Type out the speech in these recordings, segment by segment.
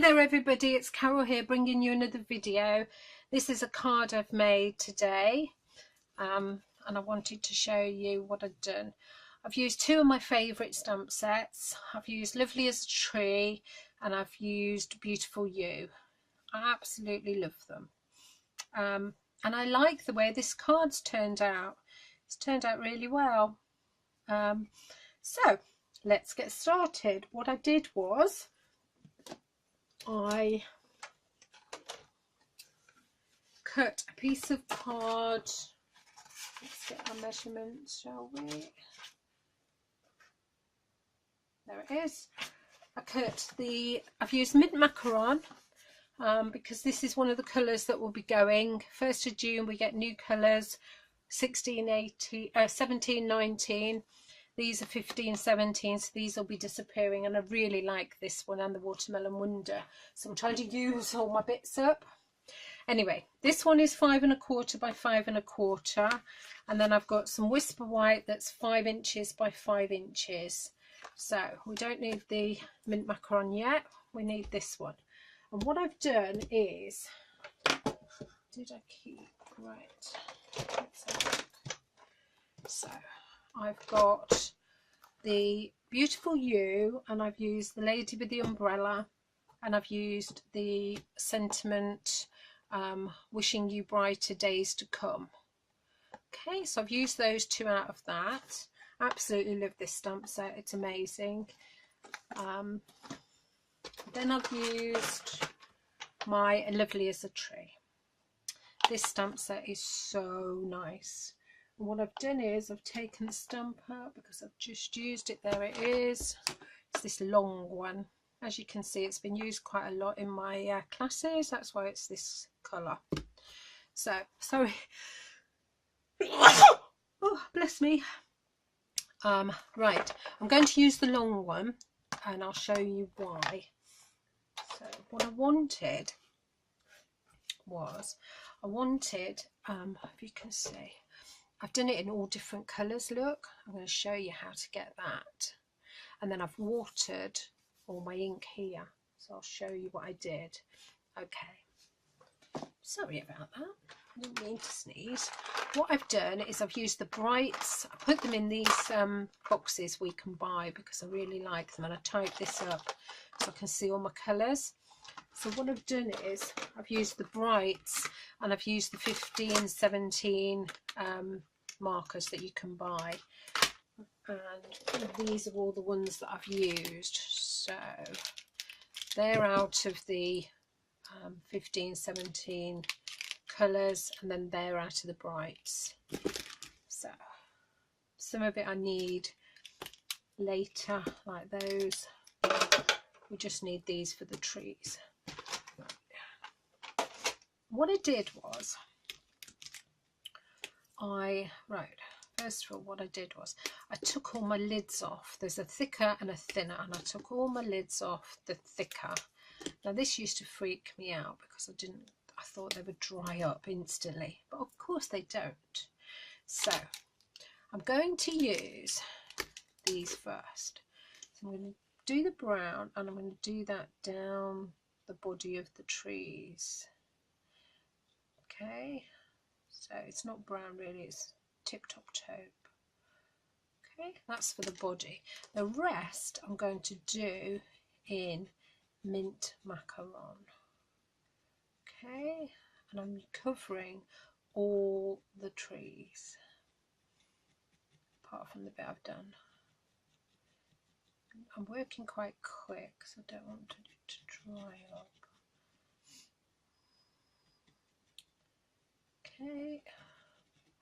Hi there everybody, it's Carol here bringing you another video. This is a card I've made today and I wanted to show you what I've done. I've used two of my favourite stamp sets. I've used Lovely as a Tree and I've used Beautiful You. I absolutely love them. And I like the way this card's turned out. It's turned out really well. So let's get started. What I did was I cut a piece of card. Let's get our measurements, shall we? There it is. I've used mint macaron because this is one of the colours that will be going. 1st of June we get new colours, 17, 19. These are 15, 17, so these will be disappearing, and I really like this one and the Watermelon Wonder, so I'm trying to use all my bits up. Anyway, this one is 5 1/4 by 5 1/4, and then I've got some Whisper White that's 5 inches by 5 inches. So we don't need the mint macaron yet, we need this one. And what I've done is, did I keep, right, let's have a look. So I've got the Beautiful You, and I've used the Lady with the Umbrella, and I've used the Sentiment Wishing You Brighter Days to Come. Okay, so I've used those two out of that. Absolutely love this stamp set, it's amazing. Then I've used my Lovely as a Tree. This stamp set is so nice. And what I've done is I've taken the stamp out because I've just used it. There it is. It's this long one. As you can see, it's been used quite a lot in my classes. That's why it's this colour. So, sorry. Oh, bless me. Right, I'm going to use the long one and I'll show you why. So what I wanted was, if you can see, I've done it in all different colours, look. I'm going to show you how to get that. And then I've watered all my ink here. So I'll show you what I did. Okay. Sorry about that. I didn't mean to sneeze. What I've done is I've used the brights. I put them in these boxes we can buy because I really like them. And I typed this up so I can see all my colours. So what I've done is I've used the brights and I've used the 15, 17 markers that you can buy, and these are all the ones that I've used. So they're out of the 15, 17 colours, and then they're out of the brights. So some of it I need later, like those. We just need these for the trees. What I did was first of all, what I did was I took all my lids off. There's a thicker and a thinner, and I took all my lids off the thicker. Now this used to freak me out because I thought they would dry up instantly, but of course they don't. So I'm going to use these first. So I'm going to do the brown, and I'm going to do that down the body of the trees. Okay, so it's not brown really, it's tip-top taupe. Okay, that's for the body. The rest I'm going to do in mint macaron. Okay, and I'm covering all the trees apart from the bit I've done. I'm working quite quick so I don't want it to dry up. Okay,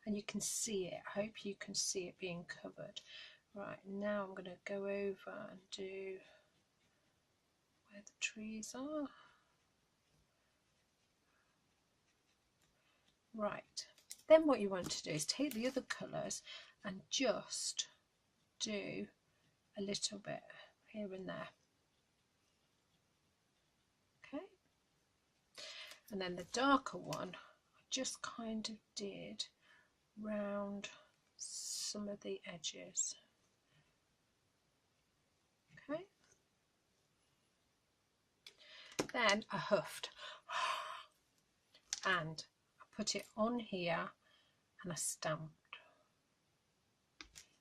and you can see it. I hope you can see it being covered. Right, now I'm going to go over and do where the trees are. Right, then what you want to do is take the other colours and just do a little bit here and there. Okay, and then the darker one I just kind of did round some of the edges. Okay, then I huffed and I put it on here and I stamped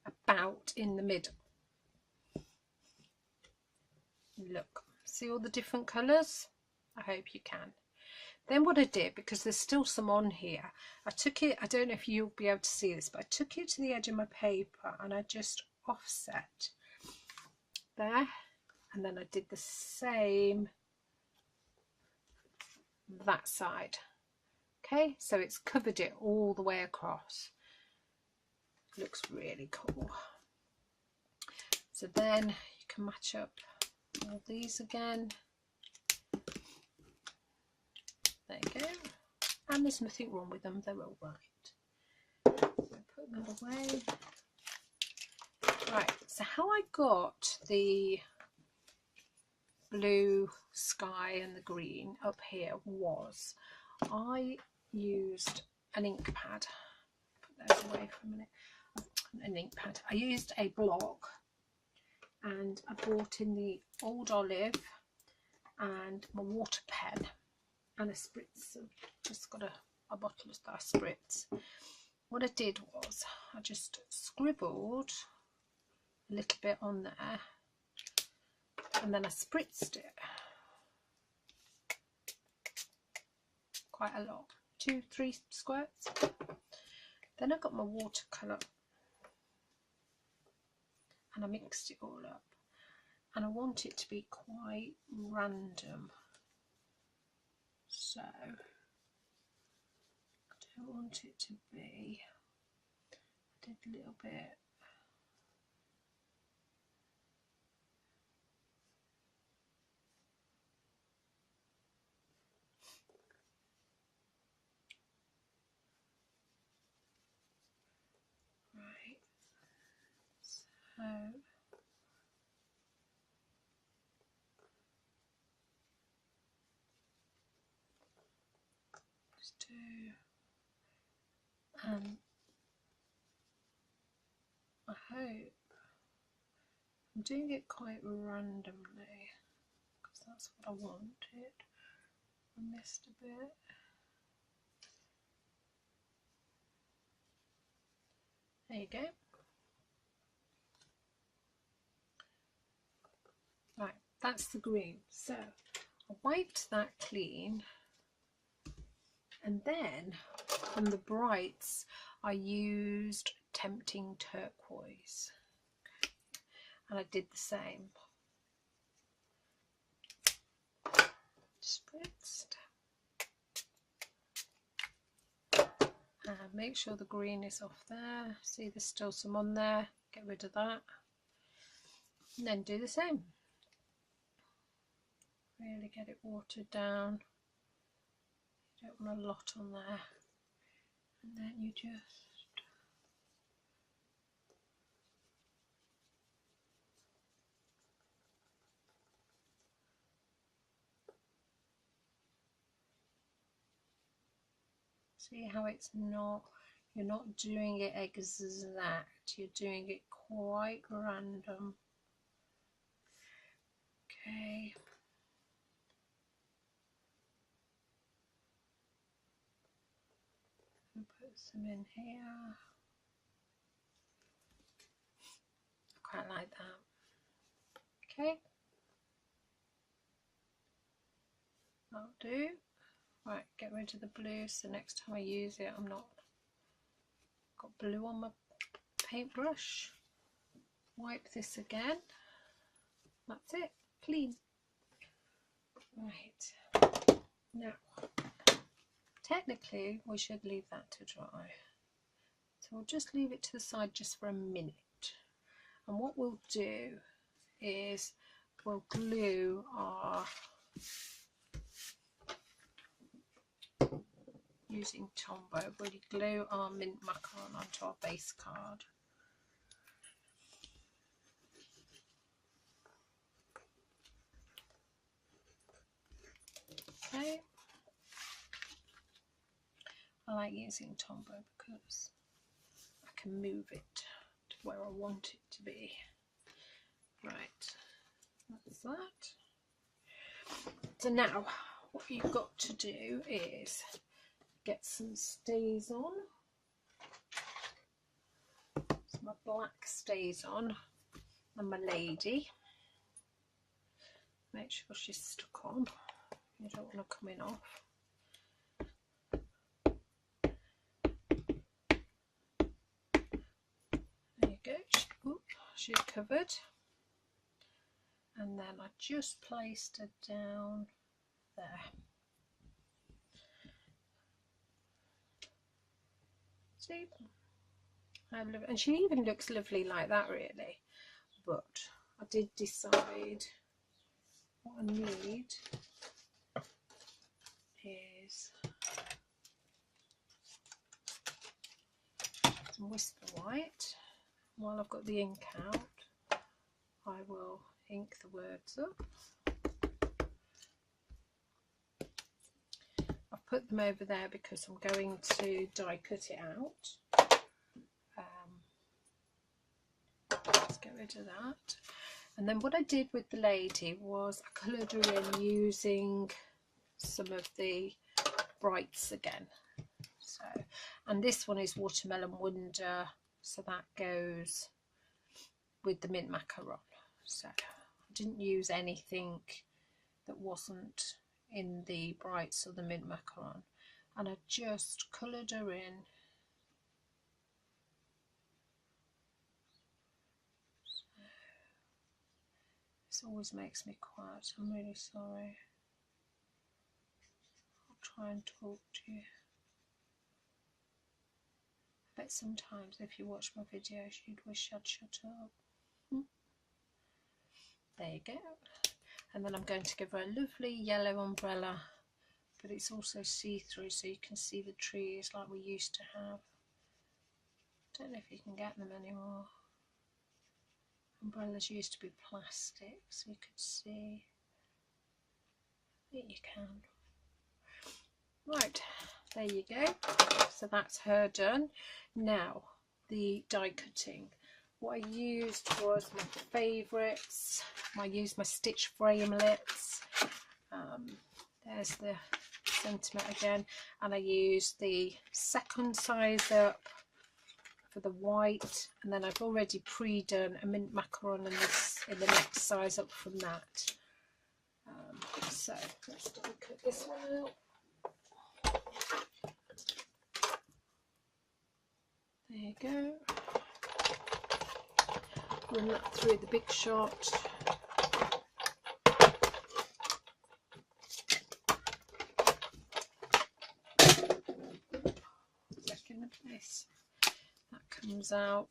about in the middle. Look, see all the different colours? I hope you can. Then what I did, because there's still some on here, I took it, I don't know if you'll be able to see this, but I took it to the edge of my paper and I just offset there, and then I did the same that side. Okay, so it's covered it all the way across. Looks really cool. So then you can match up all these again. There you go. And there's nothing wrong with them, they're all right. Put that away. Right, so how I got the blue sky and the green up here was I used an ink pad. Put those away for a minute. An ink pad. I used a block and I brought in the old olive and my water pen and a spritz. Just got a bottle of that spritz. What I did was I just scribbled a little bit on there and then I spritzed it quite a lot, 2-3 squirts. Then I got my watercolour and I mixed it all up, and I want it to be quite random, so I don't want it to be, I did a little bit, right, so just do, and I hope I'm doing it quite randomly because that's what I wanted. I missed a bit. There you go. Right, that's the green. So I wiped that clean, and then from the brights I used Tempting Turquoise, and I did the same. Spritzed. And make sure the green is off there. See, there's still some on there. Get rid of that. And then do the same. Really get it watered down. You don't want a lot on there. And then you just see how it's not, you're not doing it exact, you're doing it quite random. Okay. And put some in here. I quite like that. Okay. That'll do. Right, get rid of the blue so next time I use it I'm not got blue on my paintbrush. Wipe this again. That's it, clean. Right, now technically we should leave that to dry, so we'll just leave it to the side just for a minute, and what we'll do is we'll glue our, using Tombow, we'll glue our mint macaron onto our base card. Okay. I like using Tombow because I can move it to where I want it to be. Right, that's that. So now what you've got to do is get some stays on. So my black stays on and my lady. Make sure she's stuck on. You don't want to come in off. There you go. She's covered. And then I just placed her down there. See? And she even looks lovely like that, really. But I did decide what I need is some Whisper White. While I've got the ink out, I will ink the words up. I've put them over there because I'm going to die cut it out. Let's get rid of that. And then what I did with the lady was I coloured her in using some of the brights again. So, and this one is Watermelon Wonder, so that goes with the mint macaron. So I didn't use anything that wasn't in the brights or the mint macaron, and I just coloured her in. This always makes me quiet, I'm really sorry. I'll try and talk to you. I bet sometimes if you watch my videos you'd wish I'd shut up. There you go. And then I'm going to give her a lovely yellow umbrella, but it's also see-through so you can see the trees like we used to have. Don't know if you can get them anymore. Umbrellas used to be plastic so you could see. I think you can. Right, there you go. So that's her done. Now the die cutting. What I used was my favourites. I used my stitch framelits. There's the sentiment again, and I used the second size up for the white, and then I've already pre-done a mint macaron in the next size up from that. So let's cut this one out. There you go. Run that through the big shot. Second of this. That comes out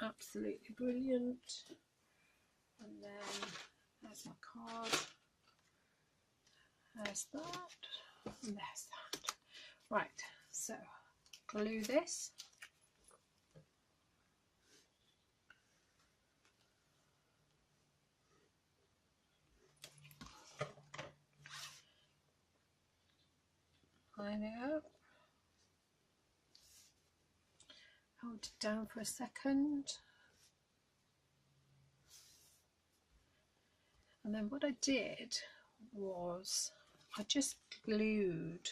absolutely brilliant. And then there's my card. There's that. And there's that. Right, so glue this. Line it up, hold it down for a second, and then what I did was I just glued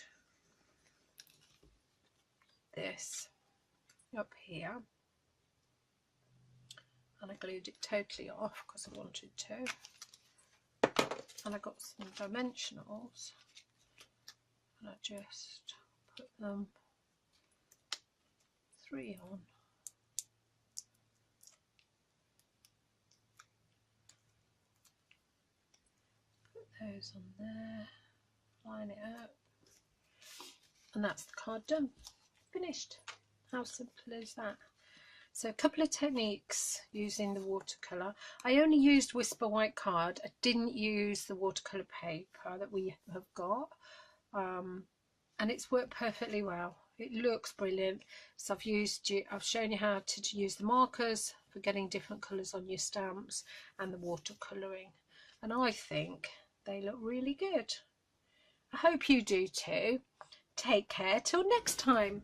this up here, and I glued it totally off because I wanted to, and I got some dimensionals. And I just put them 3 on. Put those on there, line it up, and that's the card done. Finished. How simple is that? So a couple of techniques using the watercolour. I only used Whisper White card. I didn't use the watercolour paper that we have got. And it's worked perfectly well. It looks brilliant. So I've shown you how to use the markers for getting different colours on your stamps and the watercolouring, and I think they look really good. I hope you do too. Take care till next time.